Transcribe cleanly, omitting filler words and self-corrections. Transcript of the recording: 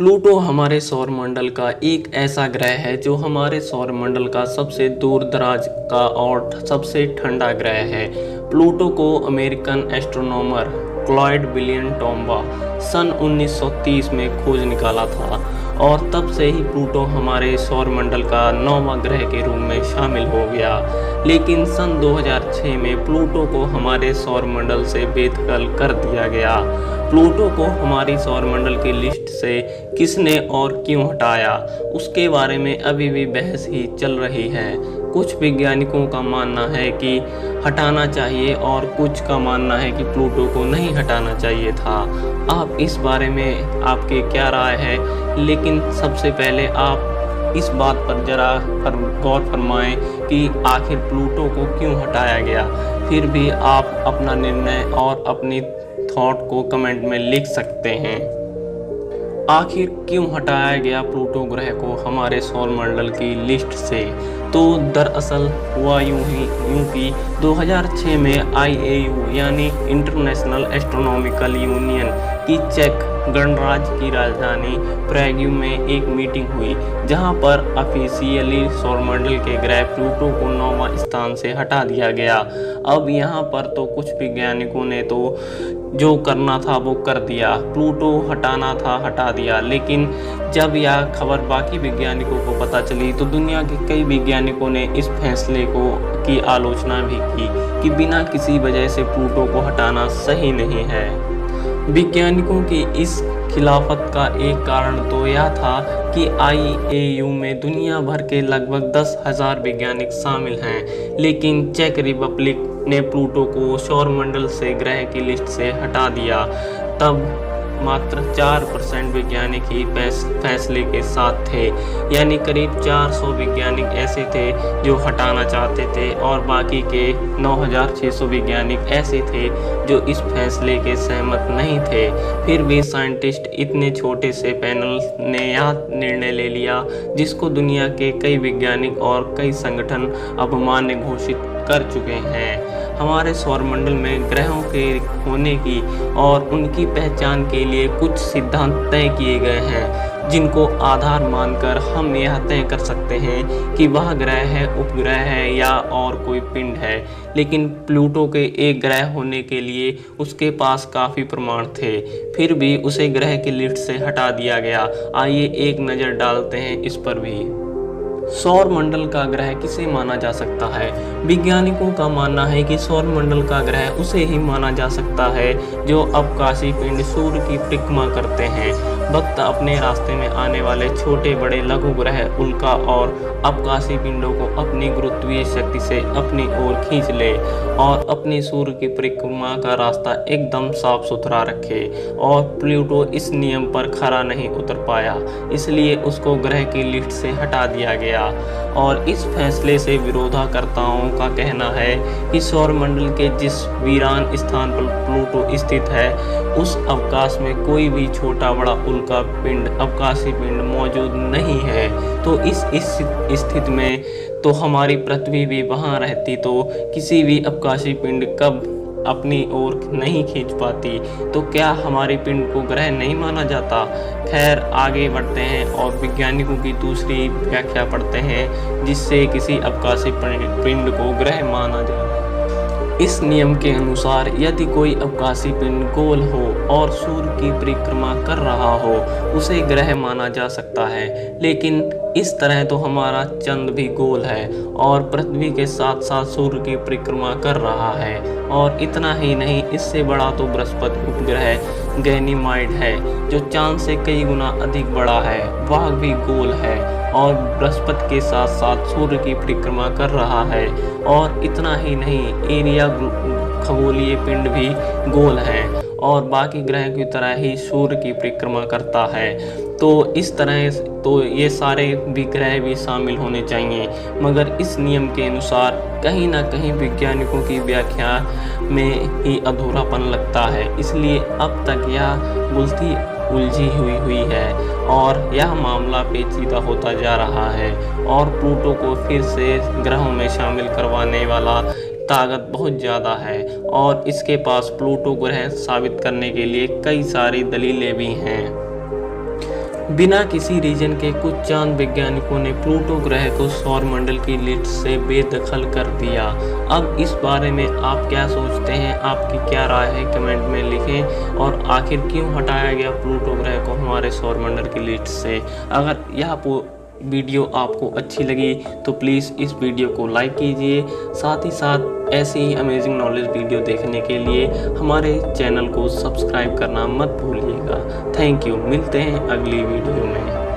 Pluto हमारे सौरमंडल का एक ऐसा ग्रह है जो हमारे सौरमंडल का सबसे दूर दराज का और सबसे ठंडा ग्रह है। प्लूटो को अमेरिकन एस्ट्रोनॉमर क्लॉयड विलियम टोम्बा सन 1930 में खोज निकाला था और तब से ही प्लूटो हमारे सौरमंडल का 9वां ग्रह के रूप में शामिल हो गया। लेकिन सन 2006 में प्लूटो को हमारे सौरमंडल से बेदखल कर दिया गया। प्लूटो को हमारी सौरमंडल की लिस्ट से किसने और क्यों हटाया, उसके बारे में अभी भी बहस ही चल रही है। कुछ वैज्ञानिकों का मानना है कि हटाना चाहिए और कुछ का मानना है कि प्लूटो को नहीं हटाना चाहिए था। आप इस बारे में आपके क्या राय है? लेकिन सबसे पहले आप इस बात पर जरा गौर फरमाएं कि आखिर प्लूटो को क्यों हटाया गया। फिर भी आप अपना निर्णय और अपनी थॉट को कमेंट में लिख सकते हैं। आखिर क्यों हटाया गया प्लूटो ग्रह को हमारे सौरमंडल की लिस्ट से? तो दरअसल हुआ यूं कि 2006 में IAU यानी इंटरनेशनल एस्ट्रोनॉमिकल यूनियन की चेक गणराज्य की राजधानी प्रैग में एक मीटिंग हुई, जहां पर ऑफिशियली सौरमंडल के ग्रह प्लूटो को 9वां स्थान से हटा दिया गया। अब यहां पर तो कुछ वैज्ञानिकों ने तो जो करना था वो कर दिया, प्लूटो हटाना था हटा दिया। लेकिन जब यह खबर बाकी वैज्ञानिकों को पता चली तो दुनिया के कई वैज्ञानिकों ने इस फैसले की आलोचना भी की कि बिना किसी वजह से प्लूटो को हटाना सही नहीं है। वैज्ञानिकों की इस खिलाफत का एक कारण तो यह था कि IAU में दुनिया भर के लगभग 10,000 वैज्ञानिक शामिल हैं, लेकिन चेक रिपब्लिक ने प्लूटो को सौरमंडल से ग्रह की लिस्ट से हटा दिया। तब मात्र 4% वैज्ञानिक ही फैसले के साथ थे, यानी करीब 400 वैज्ञानिक ऐसे थे जो हटाना चाहते थे और बाकी के 9,600 वैज्ञानिक ऐसे थे जो इस फैसले के सहमत नहीं थे। फिर भी साइंटिस्ट इतने छोटे से पैनल ने यह निर्णय ले लिया, जिसको दुनिया के कई वैज्ञानिक और कई संगठन अवमान्य घोषित कर चुके हैं। हमारे सौरमंडल में ग्रहों के होने की और उनकी पहचान के लिए कुछ सिद्धांत तय किए गए हैं, जिनको आधार मानकर हम यह तय कर सकते हैं कि वह ग्रह है, उपग्रह है या और कोई पिंड है। लेकिन प्लूटो के एक ग्रह होने के लिए उसके पास काफ़ी प्रमाण थे, फिर भी उसे ग्रह की लिस्ट से हटा दिया गया। आइए एक नज़र डालते हैं इस पर भी। सौरमंडल का ग्रह किसे माना जा सकता है? वैज्ञानिकों का मानना है कि सौरमंडल का ग्रह उसे ही माना जा सकता है जो अवकाशी पिंड सूर्य की परिक्रमा करते हैं। वक्त अपने रास्ते में आने वाले छोटे बड़े लघु ग्रह, उल्का और अवकाशी पिंडों को अपनी गुरुत्वीय शक्ति से अपनी ओर खींच ले और अपनी सूर्य की परिक्रमा का रास्ता एकदम साफ सुथरा रखे। और प्लूटो इस नियम पर खरा नहीं उतर पाया, इसलिए उसको ग्रह की लिस्ट से हटा दिया गया। और इस फैसले से विरोधकर्ताओं का कहना है कि सौरमंडल के जिस वीरान स्थान पर प्लूटो स्थित है, उस अवकाश में कोई भी छोटा बड़ा उल्का पिंड, अवकाशी पिंड मौजूद नहीं है। तो इस स्थिति में तो हमारी पृथ्वी भी वहाँ रहती तो किसी भी अवकाशी पिंड कब अपनी ओर नहीं खींच पाती। तो क्या हमारे पिंड को ग्रह नहीं माना जाता? खैर, आगे बढ़ते हैं और वैज्ञानिकों की दूसरी व्याख्या पढ़ते हैं, जिससे किसी अवकाशी पिंड को ग्रह माना जाए। इस नियम के अनुसार यदि कोई अवकाशी पिंड गोल हो और सूर्य की परिक्रमा कर रहा हो, उसे ग्रह माना जा सकता है। लेकिन इस तरह तो हमारा चंद्र भी गोल है और पृथ्वी के साथ साथ सूर्य की परिक्रमा कर रहा है। और इतना ही नहीं, इससे बड़ा तो बृहस्पति उपग्रह गैनीमाइड है, जो चांद से कई गुना अधिक बड़ा है। वह भी गोल है और बृहस्पति के साथ साथ सूर्य की परिक्रमा कर रहा है। और इतना ही नहीं, एरिया खगोलीय पिंड भी गोल है और बाकी ग्रह की तरह ही सूर्य की परिक्रमा करता है। तो इस तरह तो ये सारे भी ग्रह भी शामिल होने चाहिए, मगर इस नियम के अनुसार कहीं ना कहीं वैज्ञानिकों की व्याख्या में ही अधूरापन लगता है। इसलिए अब तक यह उलझी हुई है और यह मामला पेचीदा होता जा रहा है और प्लूटो को फिर से ग्रहों में शामिल करवाने वाला ताकत बहुत ज़्यादा है और इसके पास प्लूटो ग्रह साबित करने के लिए कई सारी दलीलें भी हैं। बिना किसी रीजन के कुछ चांद वैज्ञानिकों ने प्लूटो ग्रह को सौरमंडल की लिस्ट से बेदखल कर दिया। अब इस बारे में आप क्या सोचते हैं, आपकी क्या राय है, कमेंट में लिखें। और आखिर क्यों हटाया गया प्लूटो ग्रह को हमारे सौरमंडल की लिस्ट से। अगर यह वीडियो आपको अच्छी लगी तो प्लीज़ इस वीडियो को लाइक कीजिए। साथ ही साथ ऐसी ही अमेजिंग नॉलेज वीडियो देखने के लिए हमारे चैनल को सब्सक्राइब करना मत भूलिएगा। Thank you. मिलते हैं अगली वीडियो में।